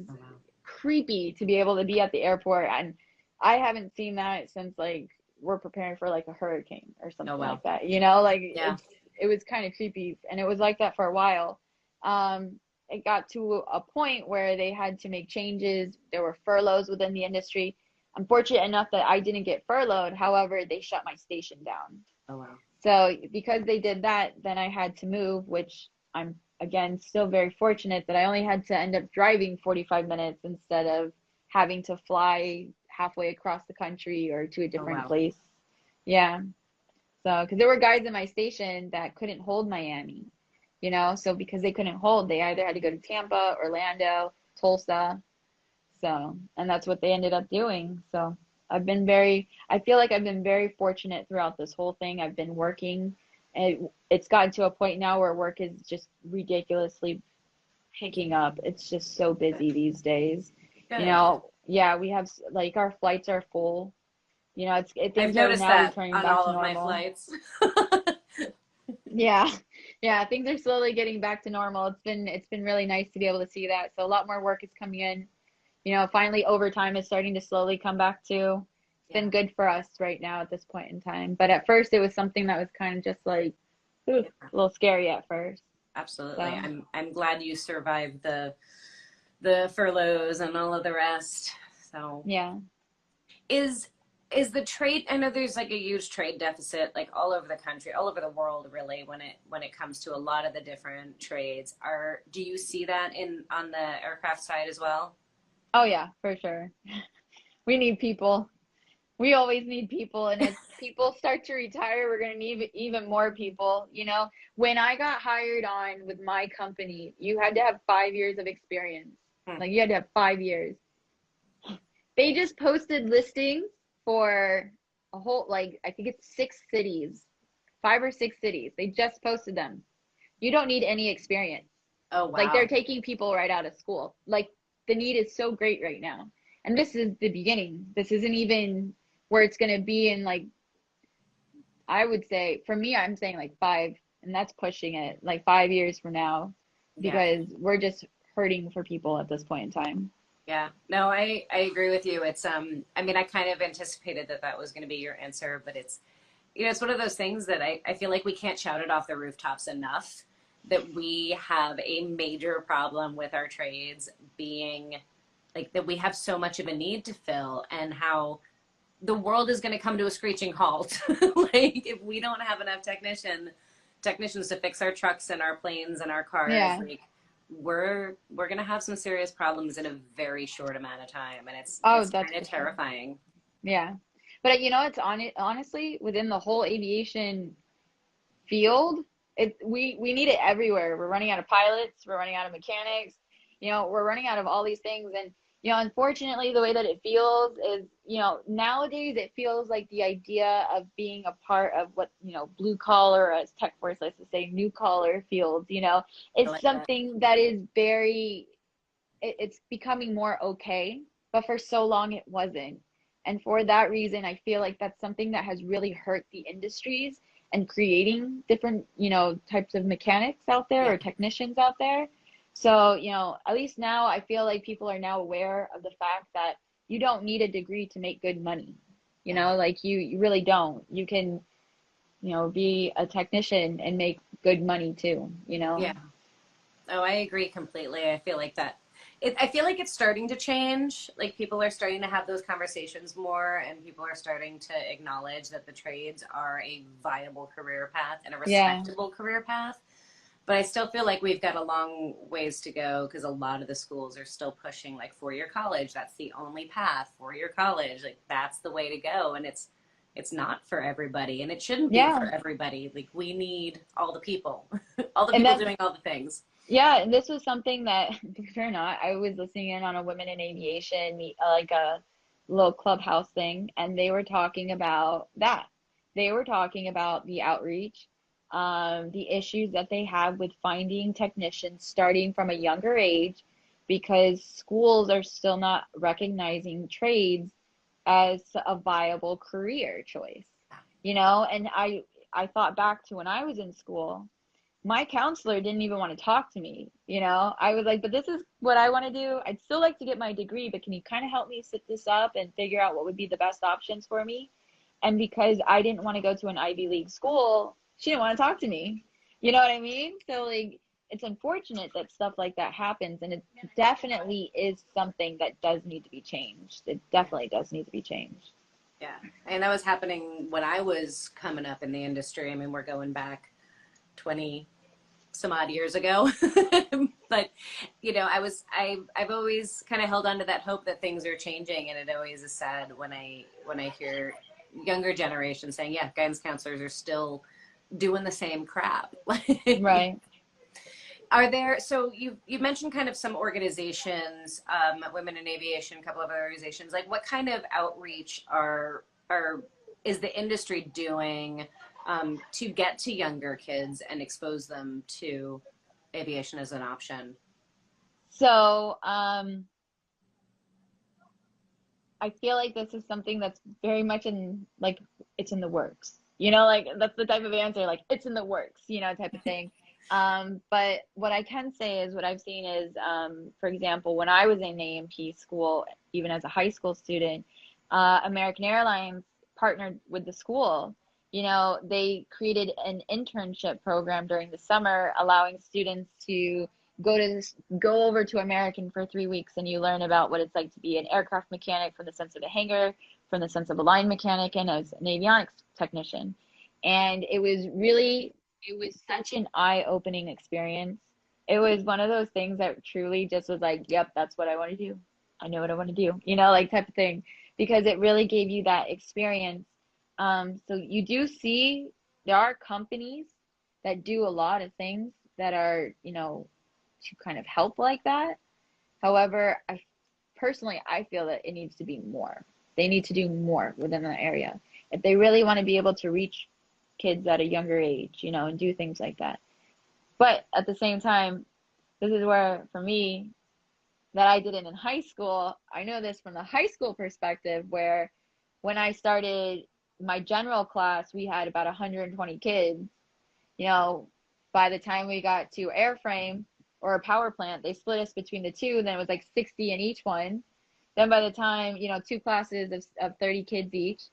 creepy to be able to be at the airport. And I haven't seen that since like we're preparing for like a hurricane or something like that. It was kind of creepy. And it was like that for a while. It got to a point where they had to make changes. There were furloughs within the industry. I'm fortunate enough that I didn't get furloughed. However, they shut my station down. Oh, wow. So because they did that, then I had to move, which I'm, again, still very fortunate that I only had to end up driving 45 minutes instead of having to fly halfway across the country or to a different place. Yeah. So, because there were guys in my station that couldn't hold Miami. you know, so because they couldn't hold, they either had to go to Tampa, Orlando, Tulsa. So, and that's what they ended up doing. So I feel like I've been very fortunate throughout this whole thing. I've been working, and it's gotten to a point now where work is just ridiculously picking up. It's just so busy these days. You Good. know, yeah, we have like our flights are full. You know, I've things are noticed now that returning on back all to of my normal. flights. Yeah. Yeah, things are slowly getting back to normal. It's been really nice to be able to see that. So a lot more work is coming in. You know, finally overtime is starting to slowly come back too. It's Yeah, been good for us right now at this point in time. But at first it was something that was kind of just like, ooh, yeah, a little scary at first. absolutely. So I'm glad you survived the furloughs and all of the rest. So yeah. is is the trade, I know there's like a huge trade deficit like all over the country, all over the world really when it comes to a lot of the different trades. Are do you see that in on the aircraft side as well? Oh yeah, for sure. We need people. We always need people, and as people start to retire, we're going to need even more people. You know, when I got hired on with my company, you had to have 5 years of experience. Hmm. Like you had to have 5 years. They just posted listings for a whole, like, I think it's 6 cities, 5 or 6 cities. They just posted them. You don't need any experience. Oh Like they're wow. taking people right out of school. Like the need is so great right now. And this is the beginning. This isn't even where it's going to be in like, I would say, for me, I'm saying like five, and that's pushing it, like 5 years from now, Yeah. because we're just hurting for people at this point in time. Yeah. No, I agree with you. It's I mean I kind of anticipated that that was going to be your answer, but it's you know, it's one of those things that I feel like we can't shout it off the rooftops enough that we have a major problem with our trades being like that we have so much of a need to fill and how the world is going to come to a screeching halt. Like if we don't have enough technicians to fix our trucks and our planes and our cars, Yeah. like we're going to have some serious problems in a very short amount of time and Oh, it's that's kind of for sure. terrifying. Yeah. But you know, it's on it honestly, within the whole aviation field, we need it everywhere. We're running out of pilots, we're running out of mechanics, you know, we're running out of all these things. And you know, unfortunately, the way that it feels is, you know, nowadays it feels like the idea of being a part of what, you know, blue collar, as Tech Force likes to say, new collar fields, you know, I it's like that. something that is very, it's becoming more okay, but for so long it wasn't. And for that reason, I feel like that's something that has really hurt the industries and creating different, you know, types of mechanics out there Yeah. or technicians out there. So, you know, at least now I feel like people are now aware of the fact that you don't need a degree to make good money. You Yeah. know, like you really don't. You can, you know, be a technician and make good money too, you know? Yeah. Oh, I agree completely. I feel like that. I feel like it's starting to change. Like people are starting to have those conversations more, and people are starting to acknowledge that the trades are a viable career path and a Yeah. respectable career path. But I still feel like we've got a long ways to go because a lot of the schools are still pushing like 4 year college. That's the only path. 4 year college, like that's the way to go, and it's not for everybody, and it shouldn't be Yeah. for everybody. Like we need all the people, all the And people that's doing all the things. Yeah, and this was something that, believe it or not, I was listening in on a Women in Aviation, like a little clubhouse thing, and they were talking about that. They were talking about the outreach, the issues that they have with finding technicians starting from a younger age, because schools are still not recognizing trades as a viable career choice. You know, and I thought back to when I was in school, my counselor didn't even want to talk to me. You know, I was like, but this is what I want to do. I'd still like to get my degree, but can you kind of help me set this up and figure out what would be the best options for me? And because I didn't want to go to an Ivy League school, she didn't want to talk to me. You know what I mean? So, like, it's unfortunate that stuff like that happens. And it definitely is something that does need to be changed. It Yeah. definitely does need to be changed. Yeah. And that was happening when I was coming up in the industry. I mean, we're going back 20 some odd years ago. But, you know, I've always kind of held on to that hope that things are changing. And it always is sad when I hear younger generations saying, yeah, guidance counselors are still doing the same crap. Right. Are there, so you mentioned kind of some organizations, Women in Aviation, a couple of other organizations. Like, what kind of outreach are is the industry doing to get to younger kids and expose them to aviation as an option? So, I feel like this is something that's very much in like it's in the works. You know, like that's the type of answer, like it's in the works, you know, type of thing. But what I can say is what I've seen is, for example, when I was in A&P school, even as a high school student, American Airlines partnered with the school. You know, they created an internship program during the summer, allowing students to go over to American for 3 weeks, and you learn about what it's like to be an aircraft mechanic from the sense of a hangar, from the sense of a line mechanic, and as an avionics technician. And it was such an eye-opening experience. It was one of those things that truly just was like, yep, that's what I want to do. I know what I want to do, you know, like type of thing, because it really gave you that experience. So you do see there are companies that do a lot of things that are, you know, to kind of help like that. However, I feel that it needs to be more. They need to do more within that area if they really want to be able to reach kids at a younger age, you know, and do things like that. But at the same time, this is where for me that I did it in high school. I know this from the high school perspective where when I started my general class, we had about 120 kids. You know, by the time we got to airframe or a power plant, they split us between the two. Then it was like 60 in each one. Then by the time, you know, two classes of 30 kids each.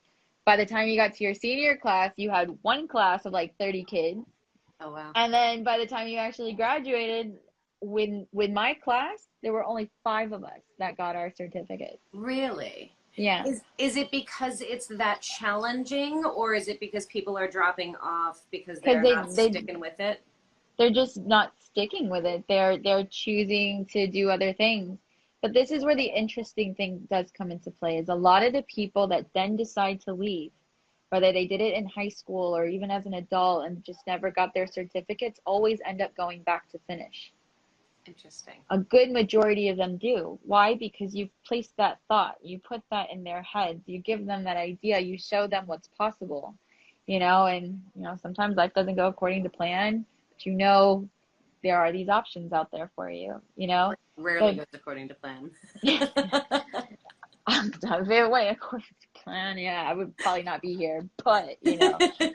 By the time you got to your senior class, you had one class of like 30 kids. Oh, wow. And then by the time you actually graduated, with my class, there were only 5 of us that got our certificate. Really? Yeah, Is it because it's that challenging, or is it because people are dropping off because because they're not sticking with it? they're just not sticking with it. They're choosing to do other things. But this is where the interesting thing does come into play is a lot of the people that then decide to leave, whether they did it in high school or even as an adult and just never got their certificates, always end up going back to finish. Interesting. A good majority of them do. Why? Because you place that thought, you put that in their heads, you give them that idea, you show them what's possible, you know, and you know, sometimes life doesn't go according to plan, but you know there are these options out there for you, you know. Rarely But goes according to plan. if it went according to plan, yeah, I would probably not be here. But you know, so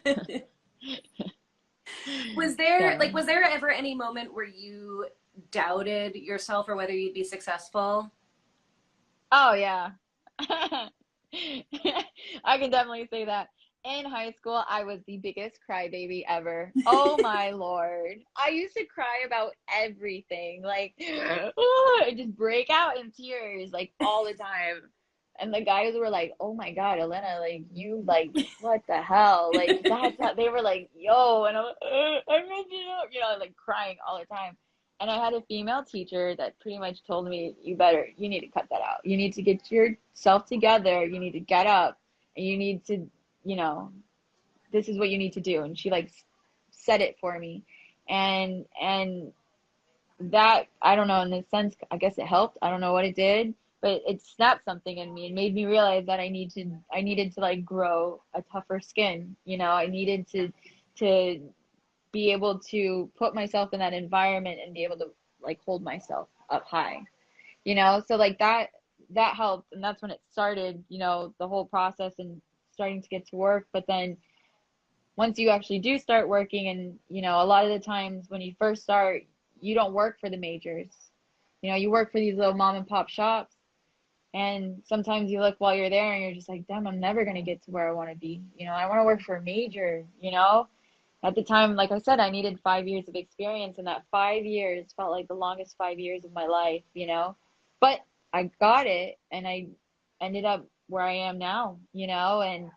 Was there ever any moment where you doubted yourself or whether you'd be successful? oh yeah. I can definitely say that. In high school, I was the biggest crybaby ever. Oh my Lord. I used to cry about everything. Like, I just break out in tears like all the time. And the guys were like, "Oh my God, Elena, like you like what the hell?" Like that's how they were like, "Yo," and I'm like, I'm messing up, you know, like crying all the time. And I had a female teacher that pretty much told me, you need to cut that out. You need to get yourself together. You need to get up and you need to, you know, this is what you need to do. And she like said it for me. And that, I don't know, in a sense, I guess it helped. I don't know what it did, but it snapped something in me and made me realize that I needed to like grow a tougher skin. You know, I needed to be able to put myself in that environment and be able to like hold myself up high, you know. So like that helped, and that's when it started, you know, the whole process and starting to get to work. But then once you actually do start working, and you know, a lot of the times when you first start, you don't work for the majors, you know, you work for these little mom and pop shops. And sometimes you look while you're there and you're just like, damn, I'm never going to get to where I want to be, you know. I want to work for a major, you know. At the time, like I said, I needed 5 years of experience, and that 5 years felt like the longest 5 years of my life, you know. But I got it, and I ended up where I am now, you know, and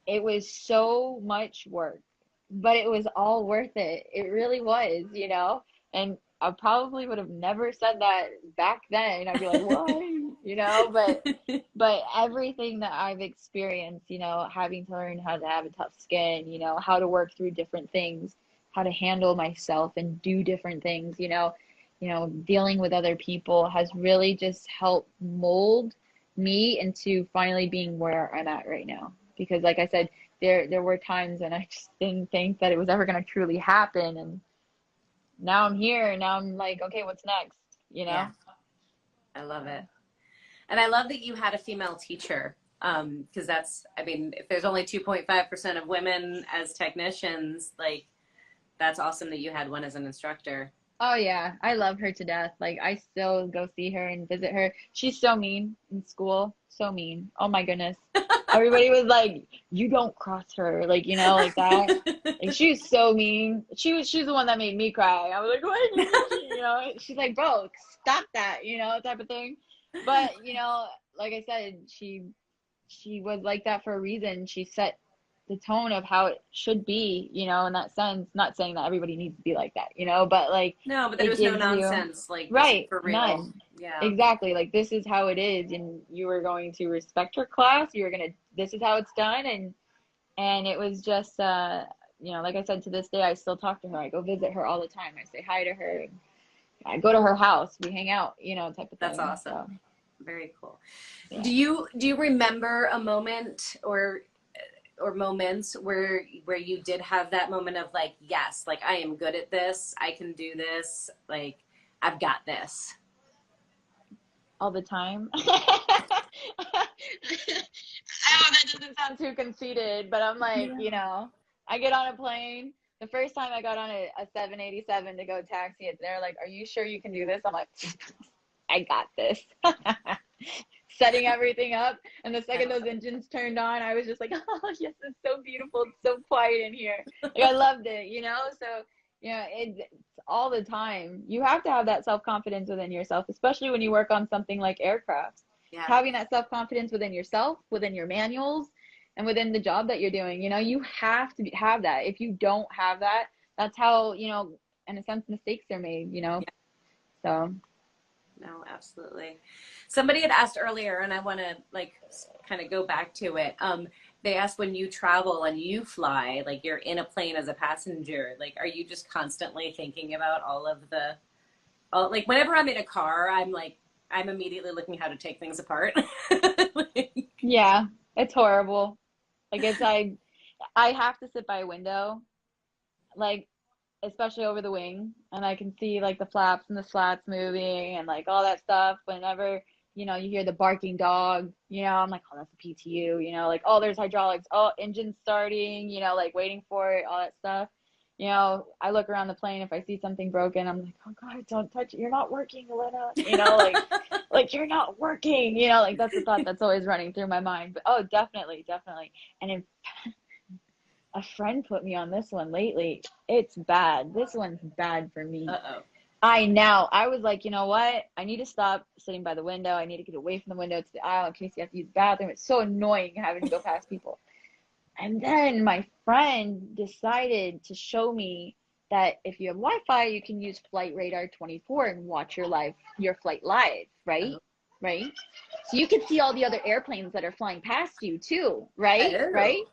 it was so much work, but it was all worth it. It really was, you know. And I probably would have never said that back then. I'd be like, why? You know, but everything that I've experienced, you know, having to learn how to have a tough skin, you know, how to work through different things how to handle myself and do different things, dealing with other people has really just helped mold me into finally being where I'm at right now. Because like I said, there were times when I just didn't think that it was ever going to truly happen, and now I'm here, and now I'm like, okay, what's next? Yeah, I love it. And I love that you had a female teacher, because that's, I mean, if there's only 2.5% of women as technicians, like, that's awesome that you had one as an instructor. Oh yeah, I love her to death. Like I still go see her and visit her. She's so mean in school, so mean. Oh my goodness. Everybody was like, "You don't cross her," like like that. Like she was so mean. She's the one that made me cry. I was like, "What?" She's like, "Bro, stop that," type of thing. But like I said, she was like that for a reason. She set the tone of how it should be, in that sense. Not saying that everybody needs to be like that, but like No, but there it was no gives you nonsense. Like, this is right, for real. none. Yeah. Exactly. Like this is how it is, and you were going to respect her class. You were gonna this is how it's done, and it was just like I said, to this day I still talk to her. I go visit her all the time. I say hi to her. I go to her house. We hang out, type of That's thing. awesome. So Very cool. yeah. Do you remember a moment or moments where you did have that moment of like, yes, like I am good at this, I can do this, like I've got this. All the time. I know that doesn't sound too conceited, but I'm like, I get on a plane. The first time I got on a 787 to go taxi it, they're like, "Are you sure you can do this?" I'm like, "I got this." Setting everything up, and the second those engines turned on, I was just like, "Oh yes, it's so beautiful, it's so quiet in here." Like I loved it, So it's all the time. You have to have that self-confidence within yourself, especially when you work on something like aircraft. Yeah. Having that self-confidence within yourself, within your manuals, and within the job that you're doing, you have to have that. If you don't have that, that's how, in a sense, mistakes are made. Yeah. So No, absolutely. Somebody had asked earlier, and I want to like kind of go back to it. They asked, when you travel and you fly, like you're in a plane as a passenger, like are you just constantly thinking about all of like whenever I'm in a car, I'm immediately looking how to take things apart. Like, yeah, it's horrible. Like I have to sit by a window, like especially over the wing, and I can see like the flaps and the slats moving and like all that stuff. Whenever, you hear the barking dog, I'm like, oh, that's a PTU, like, oh, there's hydraulics, oh, engine starting, like waiting for it, all that stuff. I look around the plane. If I see something broken, I'm like, oh God, don't touch it. You're not working, Elena. Like you're not working. Like that's the thought that's always running through my mind. But oh, definitely, definitely. And in a friend put me on this one lately. It's bad. This one's bad for me. uh-oh. I was like, you know what? I need to stop sitting by the window. I need to get away from the window to the aisle in case you have to use the bathroom. It's so annoying having to go past people. And then my friend decided to show me that if you have Wi-Fi, you can use Flight Radar 24 and watch your flight live, right? Oh. Right? So you can see all the other airplanes that are flying past you too, right? Oh. Right?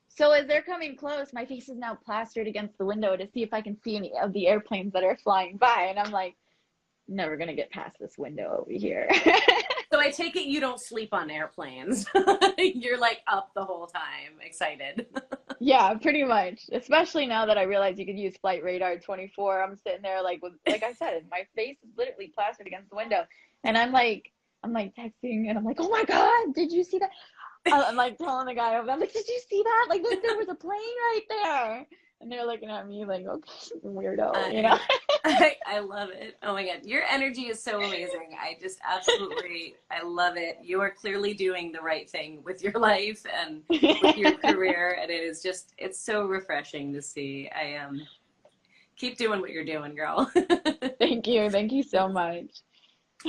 So as they're coming close, my face is now plastered against the window to see if I can see any of the airplanes that are flying by. And I'm like, never gonna get past this window over here. So I take it you don't sleep on airplanes. You're like up the whole time, excited. Yeah, pretty much. Especially now that I realize you can use Flight Radar 24. I'm sitting there like I said, my face is literally plastered against the window. And I'm like texting and I'm like, oh my God, did you see that? I'm like telling the guy over, I'm like, did you see that? Like, look, there was a plane right there. And they're looking at me like, okay, weirdo. I love it. Oh my God. Your energy is so amazing. I just absolutely, I love it. You are clearly doing the right thing with your life and with your career. And it is just, it's so refreshing to see. Keep doing what you're doing, girl. Thank you. Thank you so much.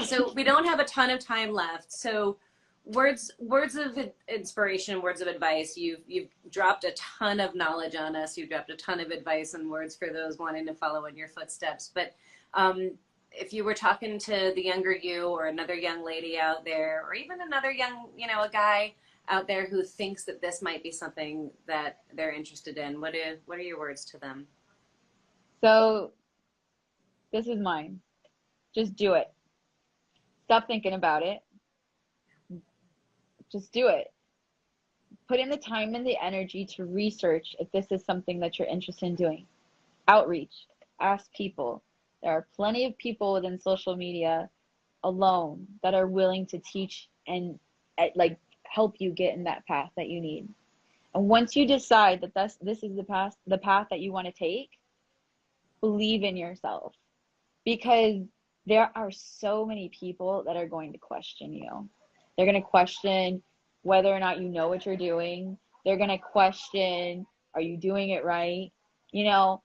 So we don't have a ton of time left. So words of inspiration, words of advice. You've dropped a ton of knowledge on us. You've dropped a ton of advice and words for those wanting to follow in your footsteps. But if you were talking to the younger you or another young lady out there, or even another young, a guy out there who thinks that this might be something that they're interested in, what are your words to them? So this is mine. Just do it. Stop thinking about it. Just do it. Put in the time and the energy to research if this is something that you're interested in doing. Outreach. Ask people. There are plenty of people within social media alone that are willing to teach and like help you get in that path that you need. And once you decide that this is the path that you want to take, believe in yourself, because there are so many people that are going to question you. They're going to question whether or not you know what you're doing. They're going to question, are you doing it right? You know,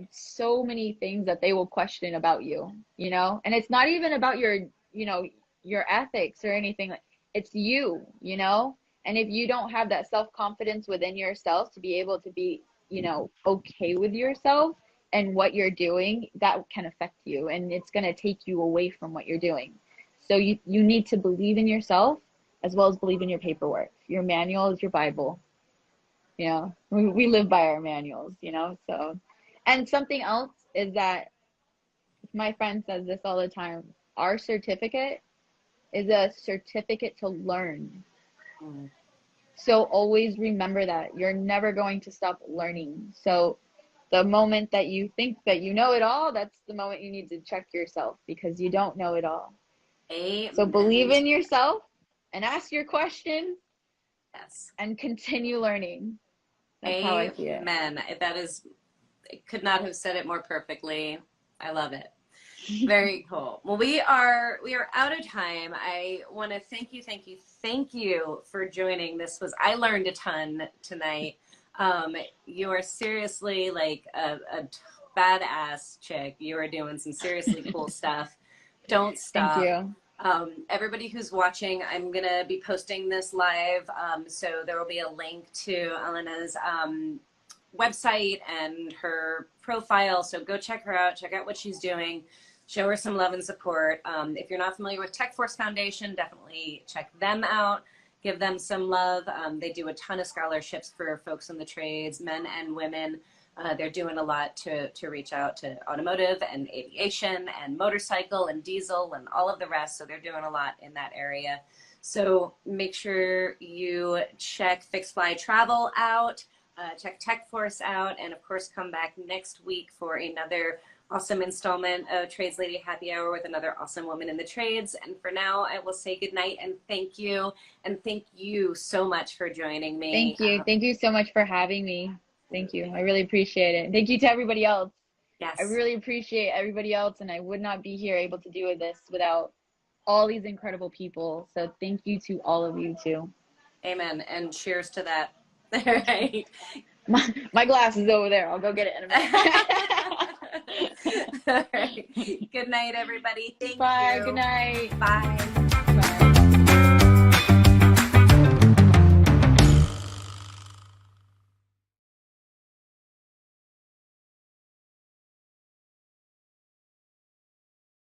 so many things that they will question about you, you know? And it's not even about your, you know, your ethics or anything. Like, it's you, you know? And if you don't have that self-confidence within yourself to be able to be, you know, okay with yourself and what you're doing, that can affect you, and it's going to take you away from what you're doing. So you need to believe in yourself as well as believe in your paperwork. Your manual is your Bible. You know, we live by our manuals, you know? So, and something else is that my friend says this all the time, our certificate is a certificate to learn. So always remember that you're never going to stop learning. So the moment that you think that you know it all, that's the moment you need to check yourself, because you don't know it all. Amen. So believe in yourself and ask your questions. Yes. And continue learning. That's how I see it. Amen. That is, I could not have said it more perfectly. I love it. Very cool. Well, we are out of time. I want to thank you for joining. I learned a ton tonight. You are seriously like a badass chick. You are doing some seriously cool stuff. Don't stop. Thank you. Everybody who's watching, I'm going to be posting this live. So there will be a link to Elena's website and her profile. So go check her out, check out what she's doing, show her some love and support. If you're not familiar with Tech Force Foundation, definitely check them out. Give them some love. They do a ton of scholarships for folks in the trades, men and women. They're doing a lot to reach out to automotive and aviation and motorcycle and diesel and all of the rest. So they're doing a lot in that area. So make sure you check Fixed Fly Travel out, check Tech Force out, and of course come back next week for another awesome installment of Trades Lady Happy Hour with another awesome woman in the trades. And for now, I will say goodnight and thank you. And thank you so much for joining me. Thank you. Thank you so much for having me. Thank you. I really appreciate it. And thank you to everybody else. Yes. I really appreciate everybody else, and I would not be here able to do this without all these incredible people. So thank you to all of you too. Amen. And cheers to that. All right. My glass is over there. I'll go get it in a minute. All right. Good night, everybody. Thank you. Bye. Good night. Bye.